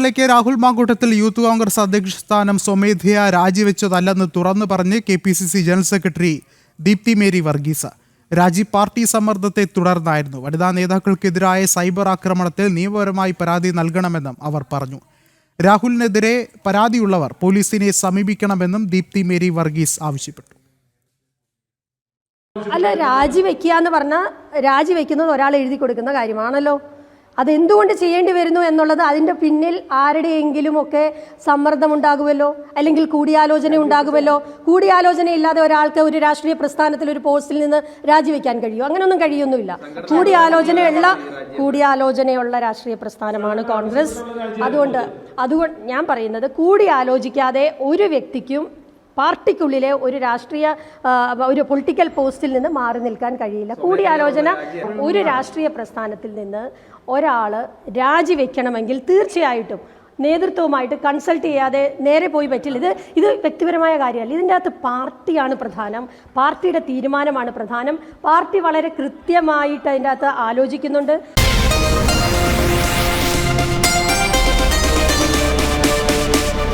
വാർത്തകളിലേക്ക്. രാഹുൽ മാങ്കൂട്ടത്തിൽ യൂത്ത് കോൺഗ്രസ് അധ്യക്ഷ സ്ഥാനം സ്വമേധയാ രാജിവെച്ചതല്ലെന്ന് തുറന്നു പറഞ്ഞ് KPCC general secretary Deepthi Mary Varghese. രാജി പാർട്ടി സമ്മർദ്ദത്തെ തുടർന്നായിരുന്നു. വനിതാ നേതാക്കൾക്കെതിരായ സൈബർ ആക്രമണത്തിൽ നിയമപരമായി പരാതി നൽകണമെന്നും അവർ പറഞ്ഞു. രാഹുലിനെതിരെ പരാതിയുള്ളവർ പോലീസിനെ സമീപിക്കണമെന്നും ദീപ്തി മേരി വർഗീസ് ആവശ്യപ്പെട്ടു. അല്ല, രാജിവെക്കുക എന്ന് പറഞ്ഞാൽ രാജിവെക്കുന്നത് ഒരാൾ എഴുതി കൊടുക്കുന്ന കാര്യമാണല്ലോ. അതെന്തുകൊണ്ട് ചെയ്യേണ്ടി വരുന്നു എന്നുള്ളത് അതിൻ്റെ പിന്നിൽ ആരുടെയെങ്കിലും ഒക്കെ സമ്മർദ്ദമുണ്ടാകുമല്ലോ, അല്ലെങ്കിൽ കൂടിയാലോചന ഉണ്ടാകുമല്ലോ. കൂടിയാലോചനയില്ലാതെ ഒരാൾക്ക് ഒരു രാഷ്ട്രീയ പ്രസ്ഥാനത്തിൽ ഒരു പോസ്റ്റിൽ നിന്ന് രാജിവെക്കാൻ കഴിയുമോ? അങ്ങനെയൊന്നും കഴിയൊന്നുമില്ല. കൂടിയാലോചനയുള്ള രാഷ്ട്രീയ പ്രസ്ഥാനമാണ് കോൺഗ്രസ്. അതുകൊണ്ട് ഞാൻ പറയുന്നത്, കൂടിയാലോചിക്കാതെ ഒരു വ്യക്തിക്കും പാർട്ടിക്കുള്ളിലെ ഒരു ഒരു പൊളിറ്റിക്കൽ പോസ്റ്റിൽ നിന്ന് മാറി നിൽക്കാൻ കഴിയില്ല. കൂടിയാലോചന, ഒരു രാഷ്ട്രീയ പ്രസ്ഥാനത്തിൽ നിന്ന് ഒരാൾ രാജിവെക്കണമെങ്കിൽ തീർച്ചയായിട്ടും നേതൃത്വവുമായിട്ട് കൺസൾട്ട് ചെയ്യാതെ നേരെ പോയി പറ്റില്ല. ഇത് വ്യക്തിപരമായ കാര്യമല്ല. ഇതിൻ്റെ അകത്ത് പാർട്ടിയാണ് പ്രധാനം, പാർട്ടിയുടെ തീരുമാനമാണ് പ്രധാനം. പാർട്ടി വളരെ കൃത്യമായിട്ട് അതിൻ്റെ അകത്ത് ആലോചിക്കുന്നുണ്ട്.